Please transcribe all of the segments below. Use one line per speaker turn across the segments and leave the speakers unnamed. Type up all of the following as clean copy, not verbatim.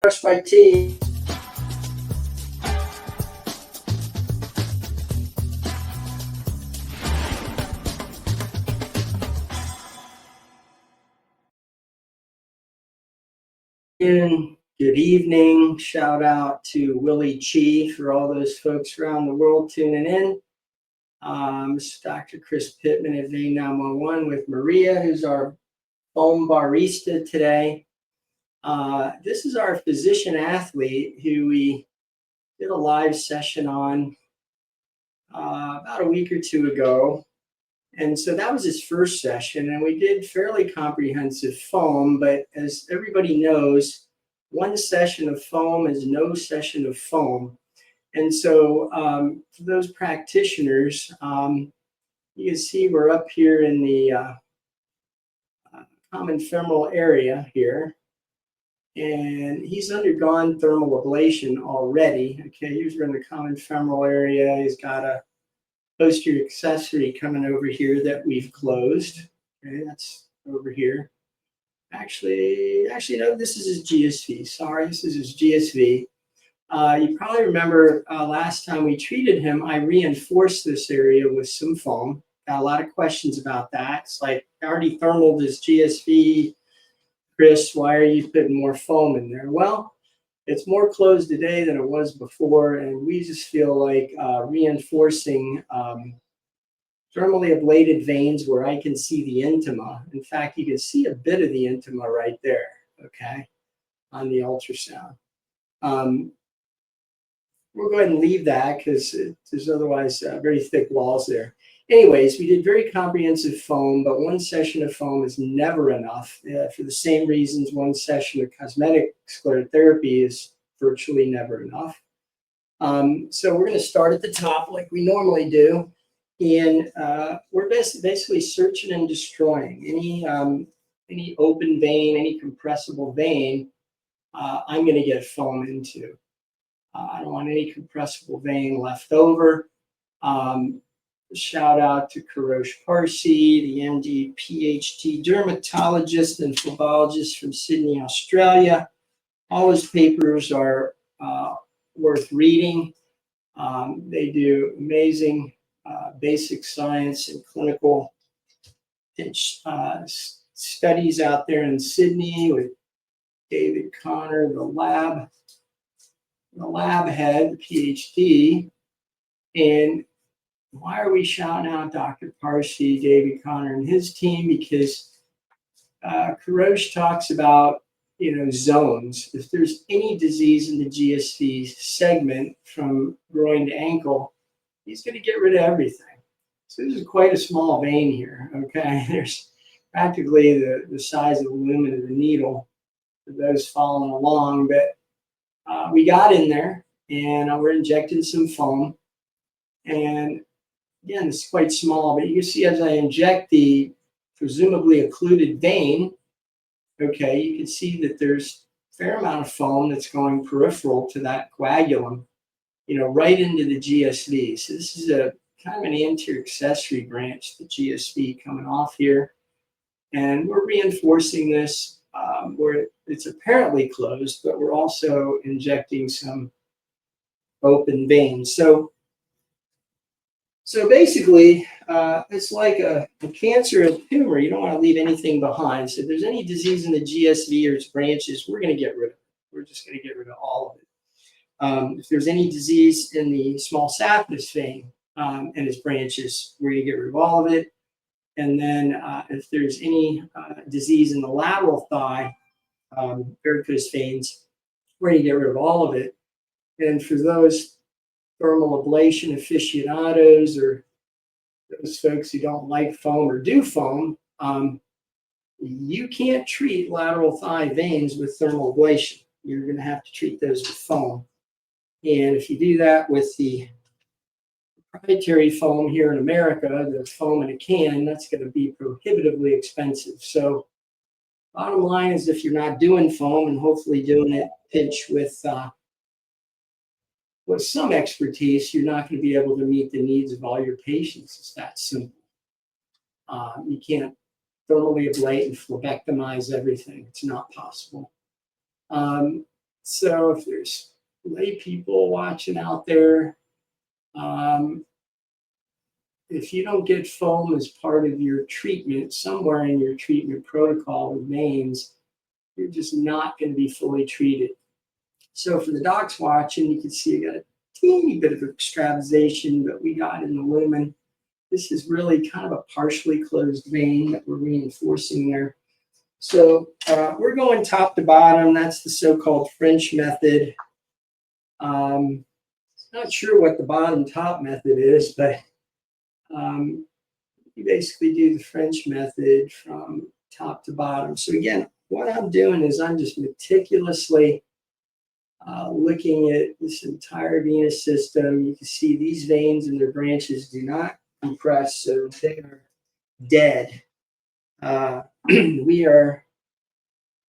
Brush my teeth. Good evening. Shout out to Willie Chi for all those folks around the world tuning in. This is Dr. Chris Pittman at Vein 911 with Maria, who's our foam barista today. This is our physician athlete who we did a live session on about a week or two ago. And so that was his first session, and we did fairly comprehensive foam, but as everybody knows, one session of foam is no session of foam. And so for those practitioners, you can see we're up here in the common femoral area here, and he's undergone thermal ablation already. Okay, here's in the common femoral area. He's got a posterior accessory coming over here that we've closed. Okay, that's over here. Actually, no, this is his GSV. Sorry, this is his GSV. You probably remember last time we treated him, I reinforced this area with some foam. Got a lot of questions about that. It's like, I already thermaled his GSV. Chris, why are you putting more foam in there? Well, it's more closed today than it was before, and we just feel like reinforcing thermally ablated veins where I can see the intima. In fact, you can see a bit of the intima right there, okay, on the ultrasound. We'll go ahead and leave that because there's otherwise very thick walls there. Anyways, we did very comprehensive foam, but one session of foam is never enough. For the same reasons, one session of cosmetic sclerotherapy is virtually never enough. So we're going to start at the top like we normally do. And we're basically searching and destroying any open vein, any compressible vein. I'm going to get foam into. I don't want any compressible vein left over. Shout out to Karosh Parsi, the MD, PhD dermatologist and phlebologist from Sydney, Australia. All his papers are worth reading. They do amazing basic science and clinical studies out there in Sydney with David Connor, the lab head, the PhD. And why are we shouting out Dr. Parsi, David Connor, and his team? Because Karosh talks about, zones. If there's any disease in the GSV segment from groin to ankle, he's going to get rid of everything. So this is quite a small vein here, okay? There's practically the size of the lumen of the needle for those following along. But we got in there, and we're injecting some foam. And again, it's quite small, but you can see as I inject the presumably occluded vein, okay, you can see that there's a fair amount of foam that's going peripheral to that coagulum, right into the GSV. So this is a kind of an anterior accessory branch, the GSV coming off here. And we're reinforcing this where it's apparently closed, but we're also injecting some open veins. So basically, it's like a cancer, a tumor. You don't want to leave anything behind. So if there's any disease in the GSV or its branches, we're going to get rid of it. We're just going to get rid of all of it. If there's any disease in the small saphenous vein and its branches, we're going to get rid of all of it. And then if there's any disease in the lateral thigh, varicose veins, we're going to get rid of all of it. And for those thermal ablation aficionados or those folks who don't like foam or do foam, you can't treat lateral thigh veins with thermal ablation. You're going to have to treat those with foam. And if you do that with the proprietary foam here in America, the foam in a can, that's going to be prohibitively expensive. So bottom line is, if you're not doing foam and hopefully doing it pinch with some expertise, you're not going to be able to meet the needs of all your patients. It's that simple. You can't thermally ablate and phlebectomize everything. It's not possible. So if there's lay people watching out there, if you don't get foam as part of your treatment, somewhere in your treatment protocol with veins, you're just not going to be fully treated. So for the docs watching, you can see I got a teeny bit of extravasation, but we got in the lumen. This is really kind of a partially closed vein that we're reinforcing there. So we're going top to bottom. That's the so-called French method. Not sure what the bottom top method is, but you basically do the French method from top to bottom. So again, what I'm doing is I'm just meticulously looking at this entire venous system. You can see these veins and their branches do not compress, so they are dead. If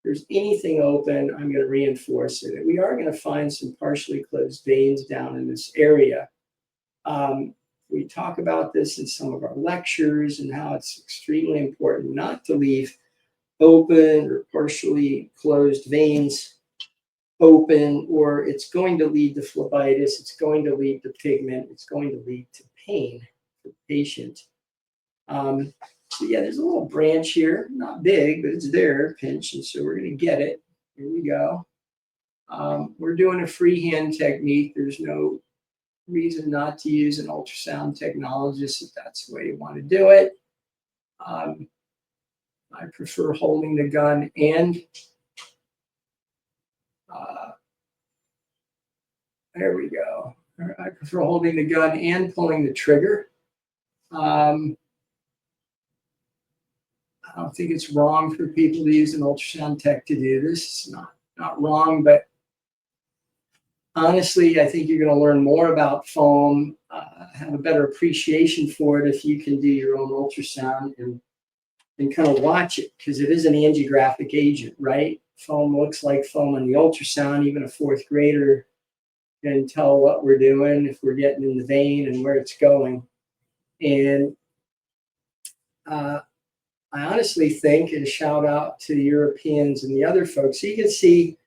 there's anything open, I'm going to reinforce it. We are going to find some partially closed veins down in this area. We talk about this in some of our lectures and how it's extremely important not to leave open or partially closed veins open, or it's going to lead to phlebitis, it's going to lead to pigment, it's going to lead to pain for the patient. So yeah, there's a little branch here, not big, but it's there, pinch, and so we're going to get it. Here we go. We're doing a freehand technique. There's no reason not to use an ultrasound technologist if that's the way you want to do it. I prefer holding the gun and there we go. I prefer holding the gun and pulling the trigger. I don't think it's wrong for people to use an ultrasound tech to do this. It's not wrong, but honestly, I think you're going to learn more about foam, have a better appreciation for it if you can do your own ultrasound and kind of watch it, because it is an angiographic agent, right? Foam looks like foam on the ultrasound. Even a fourth grader can tell what we're doing, if we're getting in the vein and where it's going. And I honestly think, and shout out to the Europeans and the other folks, so you can see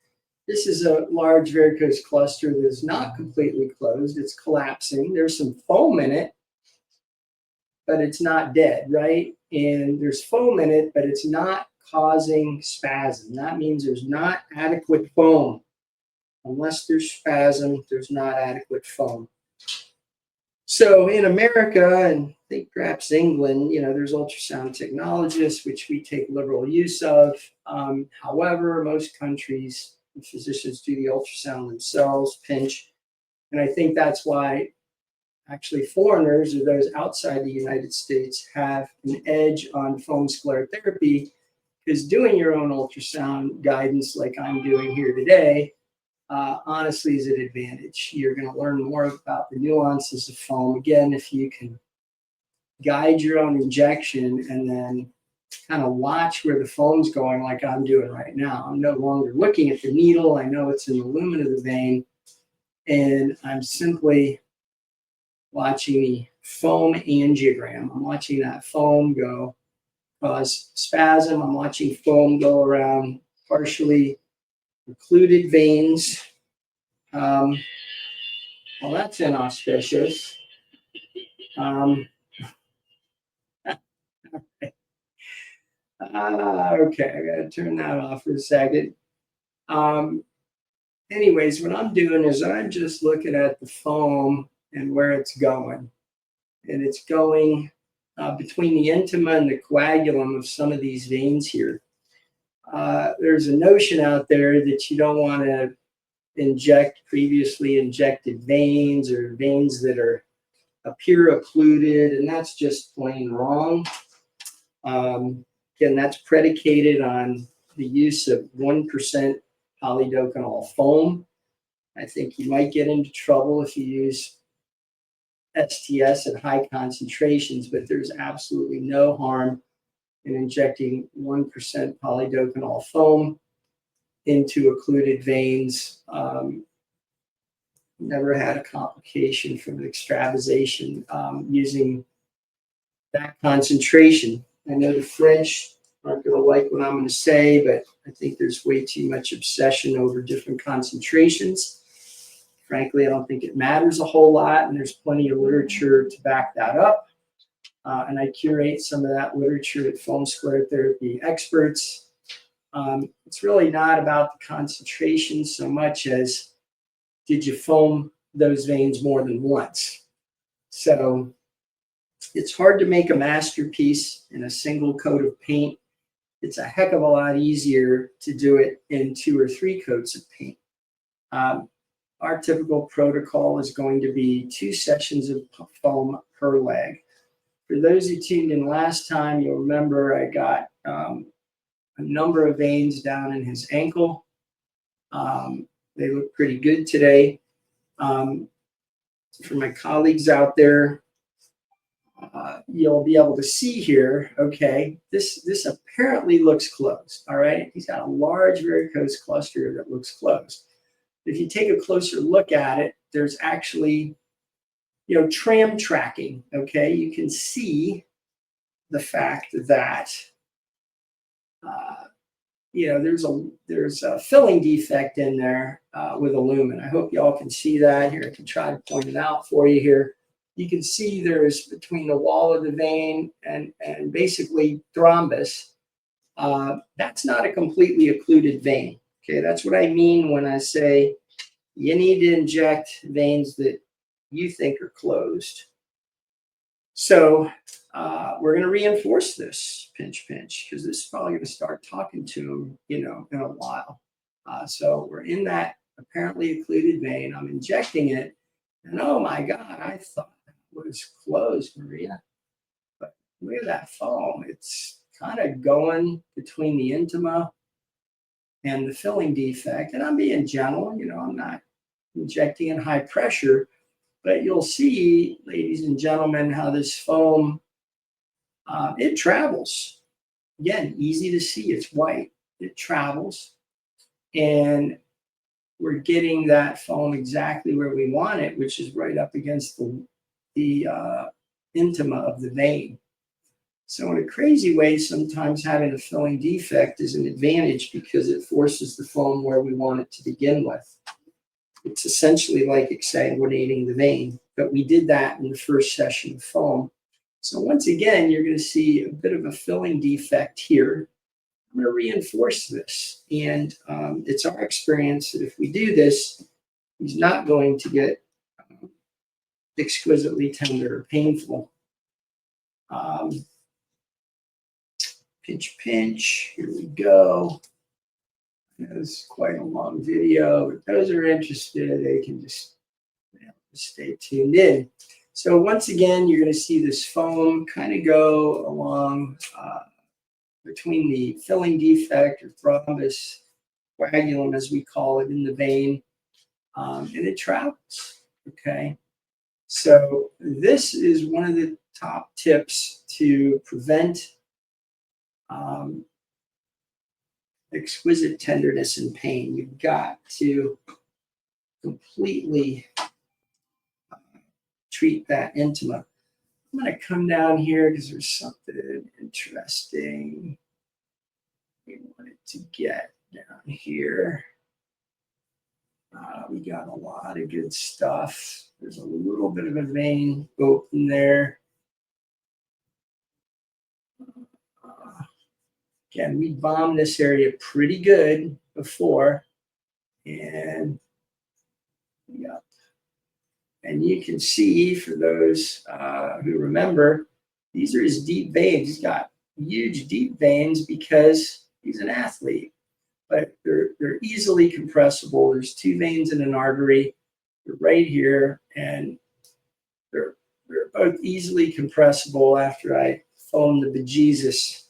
this is a large varicose cluster that is not completely closed. It's collapsing. There's some foam in it, but it's not dead, right? And there's foam in it, but it's not causing spasm. That means there's not adequate foam. Unless there's spasm, there's not adequate foam. So in America, and I think perhaps England, there's ultrasound technologists, which we take liberal use of. However, most countries, the physicians do the ultrasound themselves, pinch. And I think that's why actually foreigners or those outside the United States have an edge on foam sclerotherapy, because doing your own ultrasound guidance like I'm doing here today, honestly is an advantage. You're going to learn more about the nuances of foam. Again, if you can guide your own injection and then kind of watch where the foam's going like I'm doing right now. I'm no longer looking at the needle. I know it's in the lumen of the vein, and I'm simply watching the foam angiogram. I'm watching that foam go cause spasm. I'm watching foam go around partially occluded veins. Well, that's inauspicious. Okay, I got to turn that off for a second. Anyways, what I'm doing is I'm just looking at the foam and where it's going. And it's going between the intima and the coagulum of some of these veins here. There's a notion out there that you don't want to inject previously injected veins or veins that appear occluded, and that's just plain wrong. Again, that's predicated on the use of 1% polydocanol foam. I think you might get into trouble if you use STS at high concentrations, but there's absolutely no harm in injecting 1% polydocanol foam into occluded veins. Never had a complication from an extravasation using that concentration. I know the French aren't going to like what I'm going to say, but I think there's way too much obsession over different concentrations. Frankly, I don't think it matters a whole lot, and there's plenty of literature to back that up. And I curate some of that literature at foam sclerotherapy experts. It's really not about the concentration so much as did you foam those veins more than once? So it's hard to make a masterpiece in a single coat of paint. It's a heck of a lot easier to do it in 2 or 3 coats of paint. Our typical protocol is going to be 2 sessions of foam per leg. For those who tuned in last time, you'll remember I got a number of veins down in his ankle. They look pretty good today. For my colleagues out there, you'll be able to see here, okay, this apparently looks closed, all right? He's got a large varicose cluster that looks closed. If you take a closer look at it, there's actually, tram tracking, okay? You can see the fact that, there's a filling defect in there with a lumen. I hope y'all can see that here. I can try to point it out for you here. You can see there's between the wall of the vein and basically thrombus. That's not a completely occluded vein. Okay, that's what I mean when I say you need to inject veins that you think are closed. So we're going to reinforce this pinch, because this is probably going to start talking to him, in a while. So we're in that apparently occluded vein. I'm injecting it, and oh my God, I thought that was closed, Maria. But look at that foam. It's kind of going between the intima and the filling defect. And I'm being gentle, I'm not injecting in high pressure. But you'll see, ladies and gentlemen, how this foam, it travels. Again, easy to see. It's white. It travels. And we're getting that foam exactly where we want it, which is right up against the intima of the vein. So in a crazy way, sometimes having a filling defect is an advantage because it forces the foam where we want it to begin with. It's essentially like exsanguinating the vein, but we did that in the first session of foam. So once again, you're going to see a bit of a filling defect here. I'm going to reinforce this, and it's our experience that if we do this, he's not going to get exquisitely tender or painful. Pinch, here we go. It's quite a long video, but those who are interested, they can just stay tuned in. So once again, you're going to see this foam kind of go along between the filling defect or thrombus, coagulum as we call it, in the vein, and it travels, okay? So this is one of the top tips to prevent exquisite tenderness and pain. You've got to completely treat that intima. I'm going to come down here because there's something interesting we wanted to get down here. We got a lot of good stuff. There's a little bit of a vein open there. Again, we bombed this area pretty good before, and yep. And you can see, for those who remember, these are his deep veins. He's got huge deep veins because he's an athlete, but they're easily compressible. There's 2 veins in an artery. They're right here, and they're both easily compressible after I foam the bejesus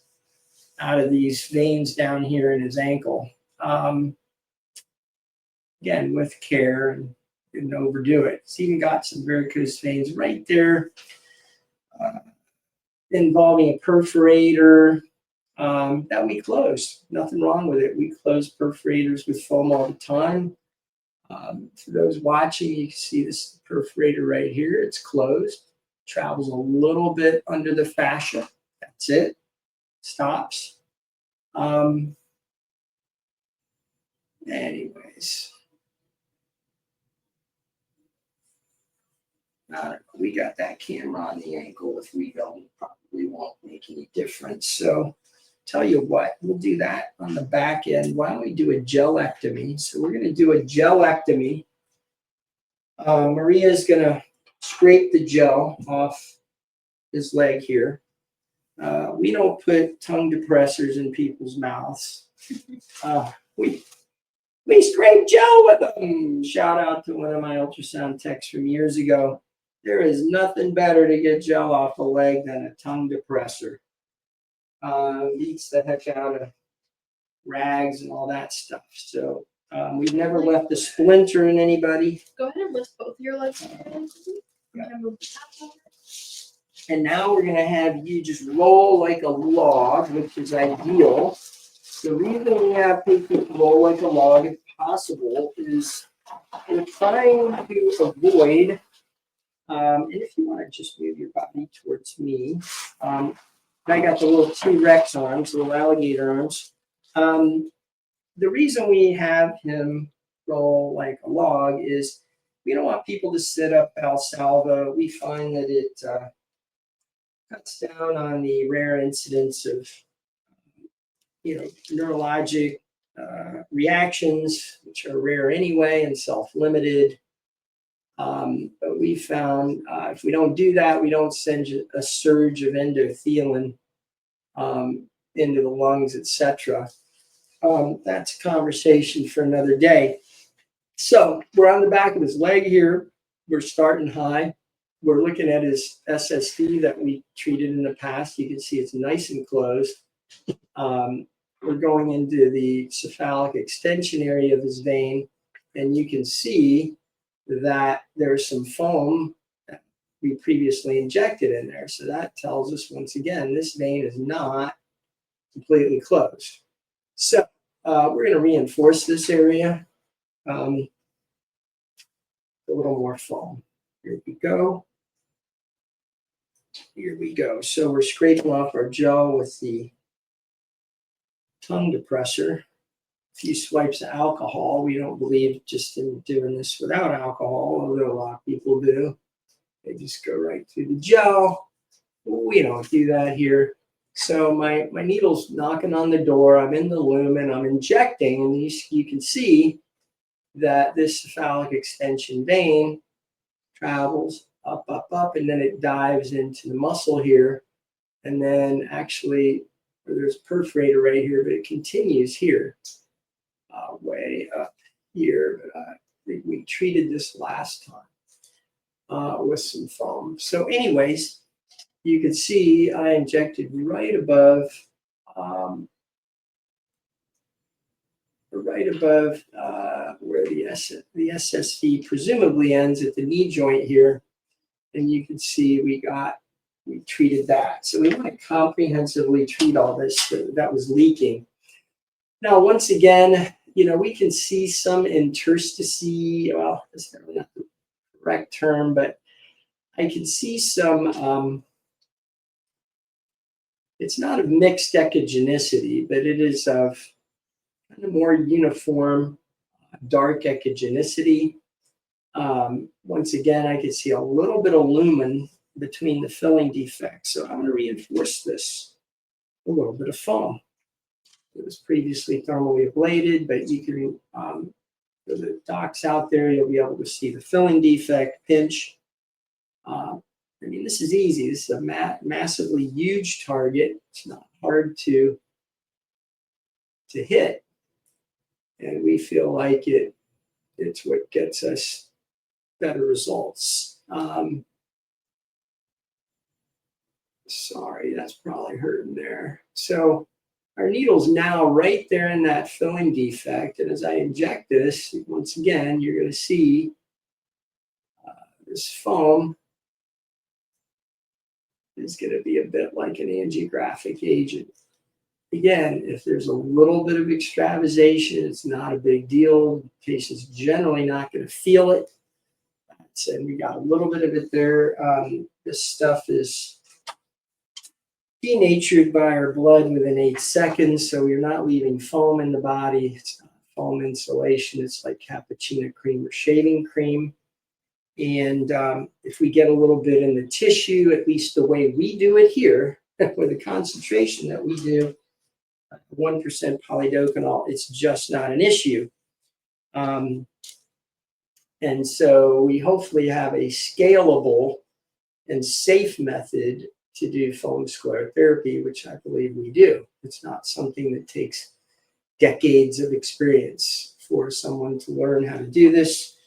out of these veins down here in his ankle. Again, with care and didn't overdo it. It's even got some varicose veins right there involving a perforator that we closed. Nothing wrong with it. We close perforators with foam all the time. For those watching, you can see this perforator right here. It's closed. Travels a little bit under the fascia. That's it. Stops. Anyways, we got that camera on the ankle. If we don't, probably won't make any difference. So tell you what, we'll do that on the back end. Why don't we do a gelectomy? So we're going to do a gelectomy. Maria's going to scrape the gel off his leg here. We don't put tongue depressors in people's mouths. We scrape gel with them. Shout out to one of my ultrasound techs from years ago. There is nothing better to get gel off a leg than a tongue depressor. Beats the heck out of rags and all that stuff. So we've never left a splinter in anybody.
Go ahead and lift both your legs.
Yeah. And now we're going to have you just roll like a log, which is ideal. The reason we have people roll like a log, if possible, is we're trying to avoid, and if you want to just move your body towards me, I got the little T-Rex arms, little alligator arms. The reason we have him roll like a log is we don't want people to sit up Valsalva. We find that it cuts down on the rare incidence of neurologic reactions, which are rare anyway and self-limited. But we found if we don't do that, we don't send a surge of endothelin into the lungs, etc. That's a conversation for another day. So we're on the back of his leg here. We're starting high. We're looking at his SSD that we treated in the past. You can see it's nice and closed. We're going into the cephalic extension area of his vein, and you can see that there's some foam that we previously injected in there. So that tells us, once again, this vein is not completely closed. So we're going to reinforce this area. A little more foam. Here we go. Here we go. So we're scraping off our gel with the tongue depressor. A few swipes of alcohol. We don't believe just in doing this without alcohol, although a lot of people do. They just go right through the gel. We don't do that here. So my needle's knocking on the door. I'm in the lumen. I'm injecting, and you can see that this cephalic extension vein travels up, up, up, and then it dives into the muscle here. And then actually, there's a perforator right here, but it continues here, way up here. But I think we treated this last time with some foam. So anyways, you can see I injected right above where the SSD presumably ends at the knee joint here. And you can see we treated that. So we want to comprehensively treat all this that was leaking. Now, once again, we can see some interstice. Well, that's not the correct term, but I can see some, it's not of mixed echogenicity, but it is of kind of more uniform, dark echogenicity. Once again, I can see a little bit of lumen between the filling defects. So I'm going to reinforce this with a little bit of foam. It was previously thermally ablated, but you can, for the docs out there, you'll be able to see the filling defect pinch. This is easy. This is a massively huge target. It's not hard to hit. And we feel like it's what gets us better results. Sorry, that's probably hurting there. So our needle's now right there in that filling defect. And as I inject this, once again, you're going to see this foam is going to be a bit like an angiographic agent. Again, if there's a little bit of extravasation, it's not a big deal. The patient's generally not going to feel it. And we got a little bit of it there. This stuff is denatured by our blood within 8 seconds, so you're not leaving foam in the body. It's not foam insulation. It's like cappuccino cream or shaving cream. And if we get a little bit in the tissue, at least the way we do it here, with the concentration that we do, 1% polydocanol, it's just not an issue. And so we hopefully have a scalable and safe method to do foam sclerotherapy, which I believe we do. It's not something that takes decades of experience for someone to learn how to do this.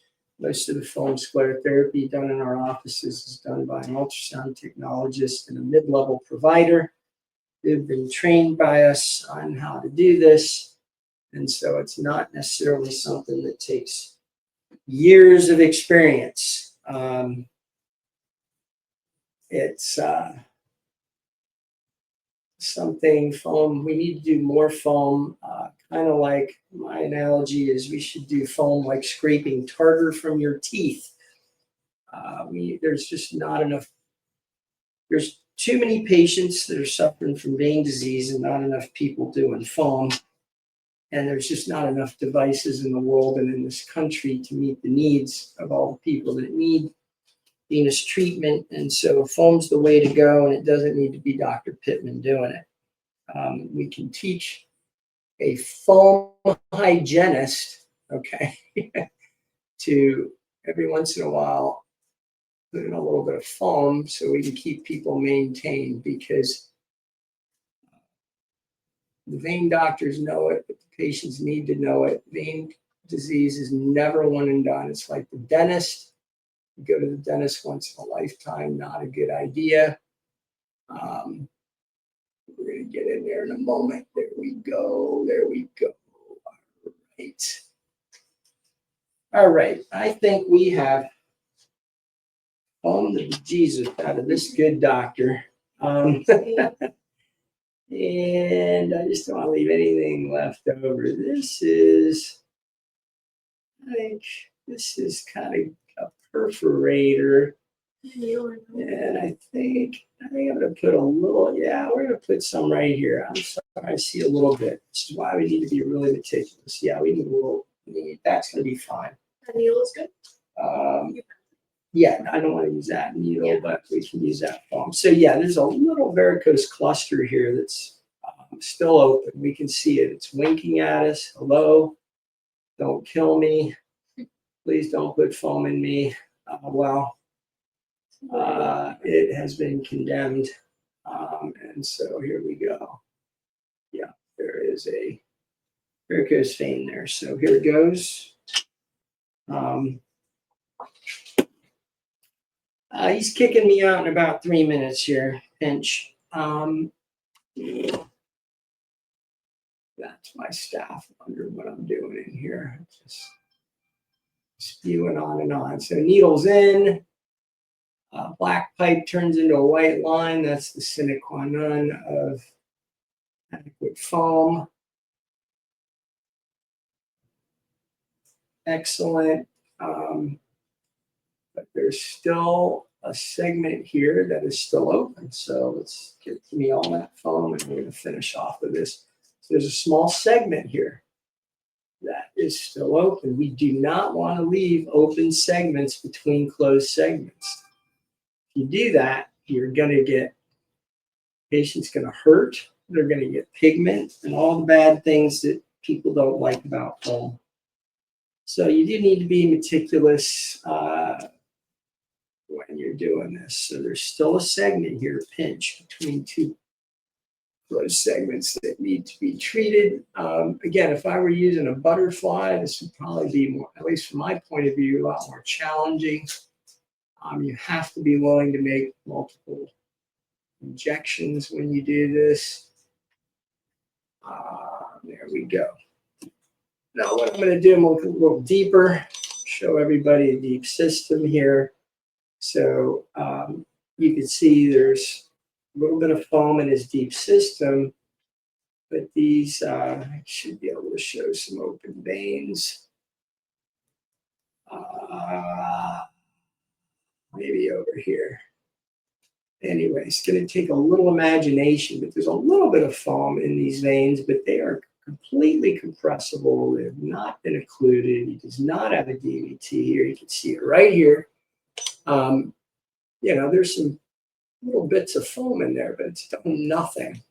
Most of the foam sclerotherapy done in our offices is done by an ultrasound technologist and a mid-level provider who've been trained by us on how to do this. And so it's not necessarily something that takes years of experience. It's something foam, we need to do more foam, kind of like my analogy is we should do foam like scraping tartar from your teeth. There's just not enough, there's too many patients that are suffering from vein disease and not enough people doing foam. And there's just not enough devices in the world and in this country to meet the needs of all the people that need venous treatment. And so foam's the way to go, and it doesn't need to be Dr. Pittman doing it. We can teach a foam hygienist, okay, to every once in a while put in a little bit of foam so we can keep people maintained, because the vein doctors know it, but the patients need to know it. Vein disease is never one and done. It's like the dentist. You go to the dentist once in a lifetime, not a good idea. We're going to get in there in a moment. There we go. There we go. All right. All right. I think we have foamed the Jesus out of this good doctor. And I just don't want to leave anything left over. This is, I think, this is kind of a perforator. And I think I'm going to put a little, yeah, we're going to put some right here. I'm sorry, I see a little bit. This is why we need to be really meticulous. Yeah, we need a little, that's going to be fine.
A needle is good?
Yeah, I don't want to use that needle, but we can use that foam. So yeah, there's a little varicose cluster here that's still open. We can see it. It's winking at us. Hello, don't kill me. Please don't put foam in me. It has been condemned. And so here we go. Yeah, there is a varicose vein there. So here it goes. He's kicking me out in about 3 minutes here, pinch. That's my staff wondering what I'm doing in here. Just spewing on and on. So needles in. Black pipe turns into a white line. That's the sine qua non of adequate foam. Excellent. But there's still a segment here that is still open. So let's get me all that foam and we're going to finish off with this. So there's a small segment here that is still open. We do not want to leave open segments between closed segments. If you do that, you're going to get, patient's going to hurt. They're going to get pigment and all the bad things that people don't like about foam. So you do need to be meticulous when you're doing this. So there's still a segment here, pinch, between two closed segments that need to be treated. Again, if I were using a butterfly, this would probably be more, at least from my point of view, a lot more challenging. You have to be willing to make multiple injections when you do this. There we go. Now what I'm going to do, I'm going to look a little deeper, show everybody a deep system here. So you can see there's a little bit of foam in his deep system, but these I should be able to show some open veins. Maybe over here. anyway, it's going to take a little imagination, but there's a little bit of foam in these veins, but they are completely compressible. They have not been occluded. He does not have a DVT here. You can see it right here. There's some little bits of foam in there, but it's done nothing.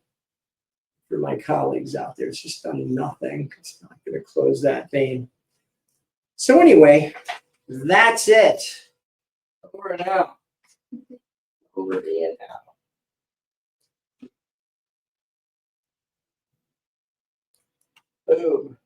For my colleagues out there, it's just done nothing. It's not going to close that vein. So anyway, that's it. Over and out. Over and out. Boom.